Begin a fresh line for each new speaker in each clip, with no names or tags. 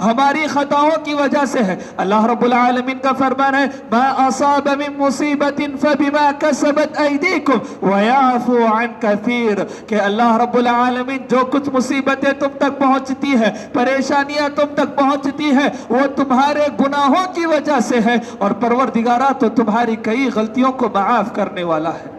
ہماری خطاؤں کی وجہ سے ہے۔ اللہ رب العالمین کا فرمان ہے ما اصاب من مصیبت فبما کسبت ایدیکم ویعفو عن کثیر، کہ اللہ رب العالمین جو کچھ مصیبتیں تم تک پہنچتی ہے، پریشانیاں تم تک پہنچتی ہے، وہ تمہارے گناہوں کی وجہ سے ہے، اور پروردگارہ تو تمہاری کئی غلطیوں کو معاف کرنے والا ہے۔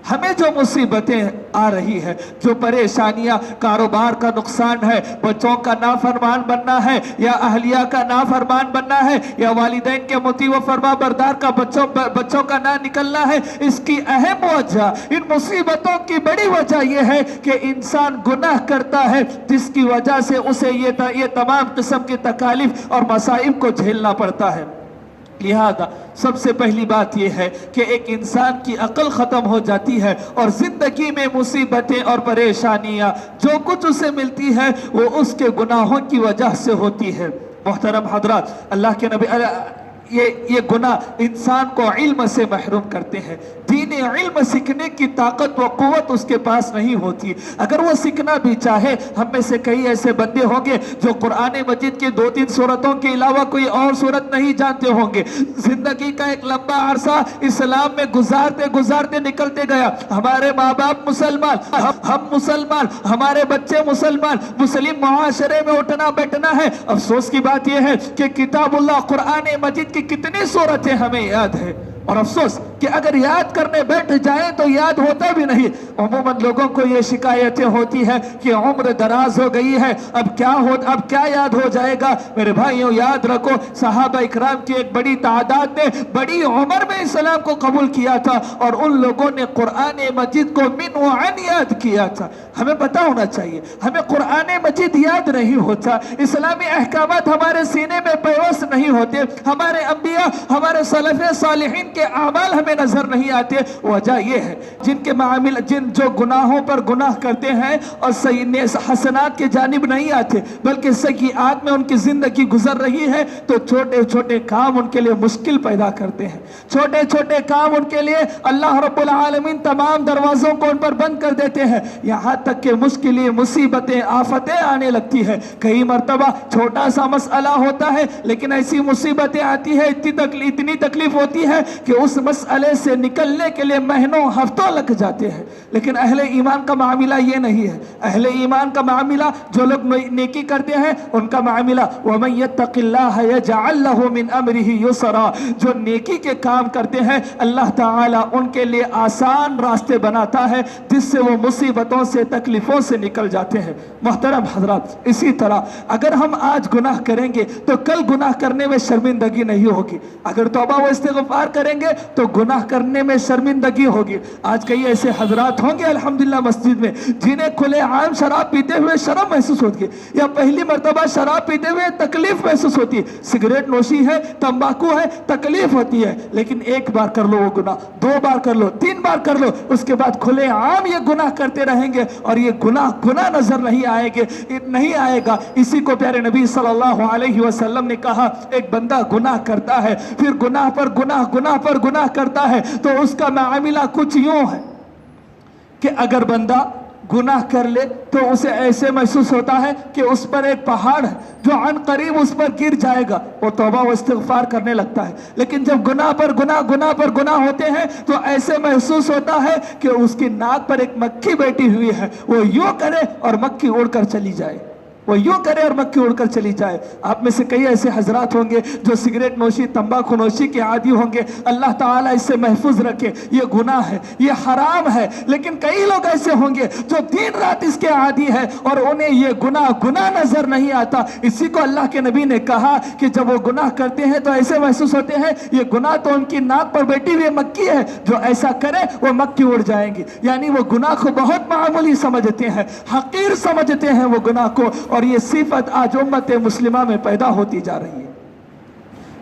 ہمیں جو مصیبتیں آ رہی ہے، جو پریشانیاں، کاروبار کا نقصان ہے، بچوں کا نافرمان بننا ہے، یا اہلیہ کا نافرمان بننا ہے، یا والدین کے مطیع و فرما بردار کا بچوں کا نہ نکلنا ہے، اس کی اہم وجہ، ان مصیبتوں کی بڑی وجہ یہ ہے کہ انسان گناہ کرتا ہے، جس کی وجہ سے اسے یہ تمام قسم کی تکالیف اور مصائب کو جھیلنا پڑتا ہے۔ لہذا سب سے پہلی بات یہ ہے کہ ایک انسان کی عقل ختم ہو جاتی ہے، اور زندگی میں مصیبتیں اور پریشانیاں جو کچھ اسے ملتی ہے وہ اس کے گناہوں کی وجہ سے ہوتی ہے۔ محترم حضرات، اللہ کے نبی یہ گناہ انسان کو علم سے محروم کرتے ہیں۔ دین علم سیکھنے کی طاقت و قوت اس کے پاس نہیں ہوتی۔ اگر وہ سیکھنا بھی چاہے، ہم میں سے کئی ایسے بندے ہوں گے جو قرآن مجید کے 2-3 سورتوں کے علاوہ کوئی اور سورت نہیں جانتے ہوں گے۔ زندگی کا ایک لمبا عرصہ اسلام میں گزارتے نکلتے گیا، ہمارے ماں باپ مسلمان، ہم مسلمان، ہمارے بچے مسلمان، مسلم معاشرے میں اٹھنا بیٹھنا ہے۔ افسوس کی بات یہ ہے کہ کتاب اللہ قرآن مجید کی کتنی صورتیں ہمیں یاد ہے، اور افسوس کہ اگر یاد کرنے بیٹھ جائیں تو یاد ہوتا بھی نہیں۔ عموماً لوگوں کو یہ شکایتیں ہوتی ہیں کہ عمر دراز ہو گئی ہے، اب کیا یاد ہو جائے گا۔ میرے بھائیوں، یاد رکھو، صحابہ اکرام کی ایک بڑی تعداد نے بڑی عمر میں اسلام کو قبول کیا تھا، اور ان لوگوں نے قرآن مجید کو من و عن یاد کیا تھا۔ ہمیں پتا ہونا چاہیے، ہمیں قرآن مجید یاد نہیں ہوتا، اسلامی احکامات ہمارے سینے میں پیوست نہیں ہوتے، ہمارے انبیاء، ہمارے سلف صالحین کے اعمال ہمیں نظر نہیں آتے۔ وجہ یہ ہے جن جو گناہوں پر گناہ کرتے ہیں اور حسنات کے جانب نہیں آتے، بلکہ سیئات میں ان کی زندگی گزر رہی ہے، تو چھوٹے چھوٹے کام ان کے لیے مشکل پیدا کرتے ہیں۔ چھوٹے چھوٹے کام ان کے لیے اللہ رب العالمین تمام دروازوں کو ان پر بند کر دیتے ہیں، یہاں تک کہ مشکلیں، مصیبتیں، آفتیں آنے لگتی ہے۔ کئی مرتبہ چھوٹا سا مسئلہ ہوتا ہے، لیکن ایسی مصیبتیں آتی ہے، اتنی تکلیف ہوتی ہے کہ اس مسئلے سے نکلنے کے لیے مہینوں، ہفتوں لگ جاتے ہیں۔ لیکن اہل ایمان کا معاملہ یہ نہیں ہے۔ اہل ایمان کا معاملہ، جو لوگ نیکی کرتے ہیں، ان کا معاملہ وَمَن يَتَّقِ اللَّهَ يَجْعَلْ لَهُ مِنْ أَمْرِهِ يُسْرًا، جو نیکی کے کام کرتے ہیں، اللہ تعالیٰ ان کے لیے آسان راستے بناتا ہے، جس سے وہ مصیبتوں سے، تکلیفوں سے نکل جاتے ہیں۔ محترم حضرات، اسی طرح اگر ہم آج گناہ کریں گے تو کل گناہ کرنے میں شرمندگی نہیں ہوگی۔ اگر توبہ و استغفار کریں گے تو گناہ کرنے میں شرمندگی ہوگی۔ آج کئی ایسے حضرات ہوں گے الحمدللہ مسجد میں جنہیں کھلے عام شراب پیتے ہوئے شرم محسوس ہوتی ہے، یا پہلی مرتبہ شراب پیتے ہوئے تکلیف محسوس ہوتی ہے۔ سگریٹ نوشی ہے، تمباکو ہے، تکلیف ہوتی ہے، لیکن ایک بار کر لو وہ گناہ، 2 بار کر لو، 3 بار کر لو، اس کے بعد کھلے عام یہ گناہ کرتے رہیں گے، اور یہ گناہ نظر نہیں آئے گا۔ اسی کو پیارے نبی صلی اللہ علیہ وسلم نے کہا، ایک بندہ گناہ کرتا ہے، پھر گناہ پر گناہ کرتا ہے، تو اس کا معاملہ کچھ یوں ہے کہ اگر بندہ گناہ کر لے تو اسے ایسے محسوس ہوتا ہے کہ اس پر ایک پہاڑ ہے جو عن قریب اس پر گر جائے گا، وہ توبہ و استغفار کرنے لگتا ہے۔ لیکن جب گناہ پر گناہ ہوتے ہیں تو ایسے محسوس ہوتا ہے کہ اس کی ناک پر ایک مکھی بیٹھی ہوئی ہے، وہ یوں کرے اور مکھی اڑ کر چلی جائے، وہ یوں کرے اور مکھی اڑ کر چلی جائے۔ آپ میں سے کئی ایسے حضرات ہوں گے جو سگریٹ نوشی، تمباکو نوشی کے عادی ہوں گے، اللہ تعالیٰ اس سے محفوظ رکھے، یہ گناہ ہے، یہ حرام ہے۔ لیکن کئی لوگ ایسے ہوں گے جو دن رات اس کے عادی ہے اور انہیں یہ گناہ نظر نہیں آتا۔ اسی کو اللہ کے نبی نے کہا کہ جب وہ گناہ کرتے ہیں تو ایسے محسوس ہوتے ہیں یہ گناہ تو ان کی ناک پر بیٹھی ہوئی مکھی ہے، جو ایسا کرے وہ مکھی اڑ جائیں گی۔ یعنی وہ گناہ کو بہت معمولی سمجھتے ہیں، حقیر سمجھتے ہیں وہ گناہ کو، اور یہ صفت آج امت مسلمہ میں پیدا ہوتی جا رہی ہے۔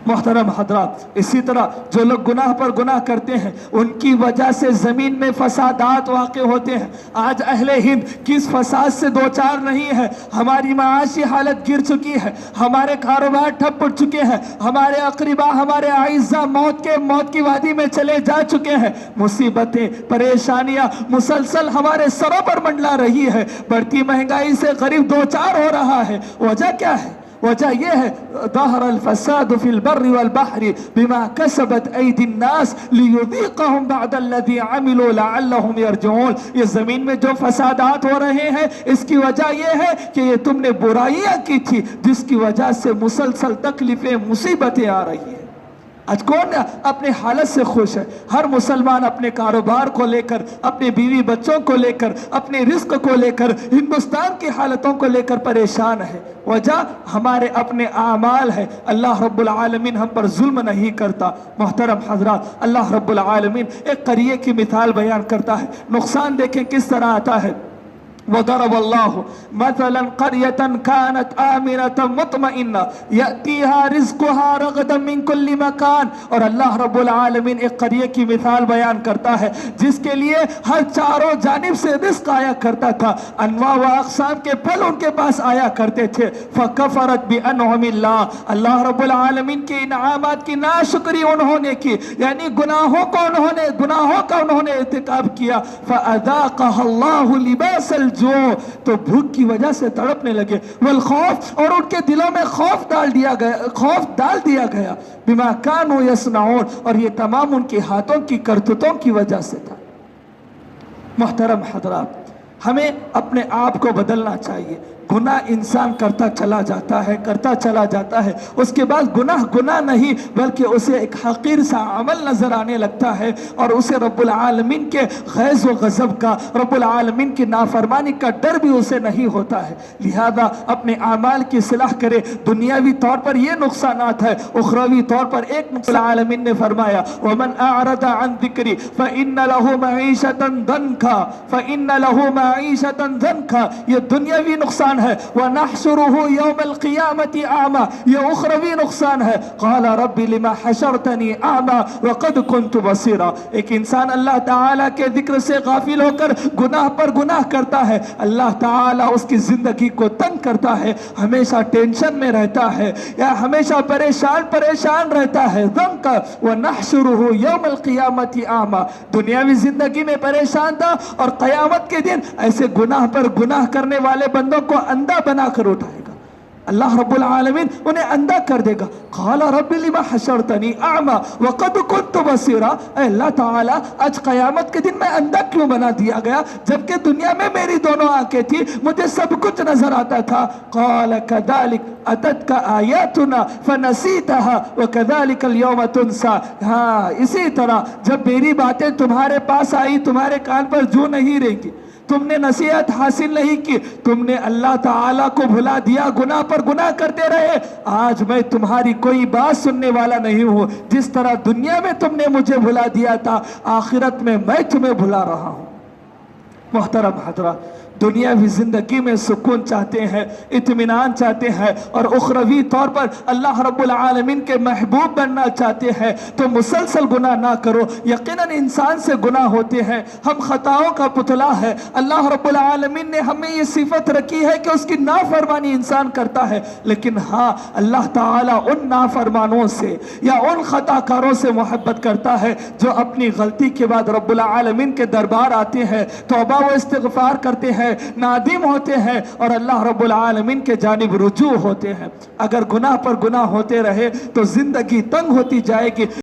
محترم حضرات، اسی طرح جو لوگ گناہ پر گناہ کرتے ہیں ان کی وجہ سے زمین میں فسادات واقع ہوتے ہیں۔ آج اہل ہند کس فساد سے دوچار نہیں ہے؟ ہماری معاشی حالت گر چکی ہے، ہمارے کاروبار ٹھپ پڑ چکے ہیں، ہمارے اقربا، ہمارے اعزاء موت کی وادی میں چلے جا چکے ہیں۔ مصیبتیں، پریشانیاں مسلسل ہمارے سروں پر منڈلا رہی ہے، بڑھتی مہنگائی سے غریب دوچار ہو رہا ہے۔ وجہ کیا ہے؟ وجہ یہ ہے ظہر الفساد فی البر والبحر بما کسبت ایدی الناس لیذیقہم بعد الذی عملوا لعلہم یرجعون. یہ زمین میں جو فسادات ہو رہے ہیں اس کی وجہ یہ ہے کہ یہ تم نے برائیاں کی تھی جس کی وجہ سے مسلسل تکلیفیں مصیبتیں آ رہی ہیں. آج کون اپنے حالت سے خوش ہے؟ ہر مسلمان اپنے کاروبار کو لے کر، اپنے بیوی بچوں کو لے کر، اپنے رزق کو لے کر، ہندوستان کی حالتوں کو لے کر پریشان ہے. وجہ ہمارے اپنے اعمال ہے. اللہ رب العالمین ہم پر ظلم نہیں کرتا. محترم حضرات، اللہ رب العالمین ایک قریے کی مثال بیان کرتا ہے. نقصان دیکھیں کس طرح آتا ہے. وضرب الله مثلا قرية كانت آمنة مطمئنة يأتيها رزقها رغدا من كل مكان. اور اللہ رب العالمین ایک قریے کی مثال بیان کرتا ہے جس کے لیے ہر چاروں جانب سے رزق آیا کرتا تھا، انواع و اقسام کے پھل ان کے پاس آیا کرتے تھے. فکفرت بانعم اللہ، اللہ رب العالمین کے انعامات کی ناشکری انہوں نے کی، یعنی گناہوں کا انہوں نے ارتکاب کیا. فاذاقها الله لباس الجوع، تو بھوک کی وجہ سے تڑپنے لگے. والخوف، اور ان کے دلوں میں خوف ڈال دیا گیا. بما كانوا يصنعون، اور یہ تمام ان کے ہاتھوں کی کرتوتوں کی وجہ سے تھا. محترم حضرات، ہمیں اپنے آپ کو بدلنا چاہیے. گناہ انسان کرتا چلا جاتا ہے، اس کے بعد گناہ نہیں بلکہ اسے ایک حقیر سا عمل نظر آنے لگتا ہے، اور اسے رب العالمین کے غیظ و غضب کا، رب العالمین کی نافرمانی کا ڈر بھی اسے نہیں ہوتا ہے. لہذا اپنے اعمال کی اصلاح کرے. دنیاوی طور پر یہ نقصانات ہے، اخروی طور پر ایک نقصان العالمین نے فرمایا وَمَنْ أَعْرَضَ عَنْ ذِكْرِي فَإِنَّ لَهُ مَعِيشَةً ضَنْكًا. یہ دنیاوی نقصان ہے. وَنَحْشُرُهُ يَوْمَ الْقِيَامَةِ أَعْمَى، یہ اخروی نقصان ہے. قَالَ رَبِّ لِمَا حَشَرْتَنِي أَعْمَى وَقَدْ كُنْتُ بَصِيرًا. ایک انسان اللہ تعالیٰ کے ذکر سے غافل ہو کر گناہ پر گناہ کرتا ہے، اللہ تعالیٰ اس کی زندگی کو تنگ کرتا ہے، ہمیشہ ٹینشن میں رہتا ہے یا ہمیشہ پریشان رہتا ہے. ضنکا وَنَحْشُرُهُ يَوْمَ الْقِيَامَةِ أَعْمَى، دنیاوی زندگی میں پریشان تھا اور قیامت کے دن ایسے گناہ پر گناہ کرنے والے بندوں کو اندھا بنا کر اٹھائے گا. اللہ رب العالمین انہیں اندھا کر دے گا. قال رب لما حشرتنی اعمی وقد كنت بصیرا، اے اللہ تعالی آج قیامت کے دن میں اندھا کیوں بنا دیا گیا جبکہ دنیا میں میری دونوں آنکھیں تھی، مجھے سب کچھ نظر آتا تھا. قال كذلك اتتك آیاتنا فنسیتها وكذلك اليوم تنسى. ہاں اسی طرح جب میری باتیں تمہارے پاس آئی تمہارے کان پر جو نہیں رہیں گی، تم نے نصیحت حاصل نہیں کی، تم نے اللہ تعالیٰ کو بھلا دیا، گناہ پر گناہ کرتے رہے. آج میں تمہاری کوئی بات سننے والا نہیں ہوں. جس طرح دنیا میں تم نے مجھے بھلا دیا تھا، آخرت میں تمہیں بھلا رہا ہوں. محترم حضرات، دنیاوی زندگی میں سکون چاہتے ہیں، اطمینان چاہتے ہیں اور اخروی طور پر اللہ رب العالمین کے محبوب بننا چاہتے ہیں تو مسلسل گناہ نہ کرو. یقیناً انسان سے گناہ ہوتے ہیں، ہم خطاؤں کا پتلا ہے. اللہ رب العالمین نے ہمیں یہ صفت رکھی ہے کہ اس کی نافرمانی انسان کرتا ہے، لیکن ہاں اللہ تعالیٰ ان نافرمانوں سے یا ان خطا کاروں سے محبت کرتا ہے جو اپنی غلطی کے بعد رب العالمین کے دربار آتے ہیں، توبہ و استغفار کرتے ہیں، نادم ہوتے ہیں اور اللہ رب العالمین کے جانب رجوع ہوتے ہیں. اگر گناہ پر گناہ ہوتے رہے تو زندگی تنگ ہوتی جائے گی.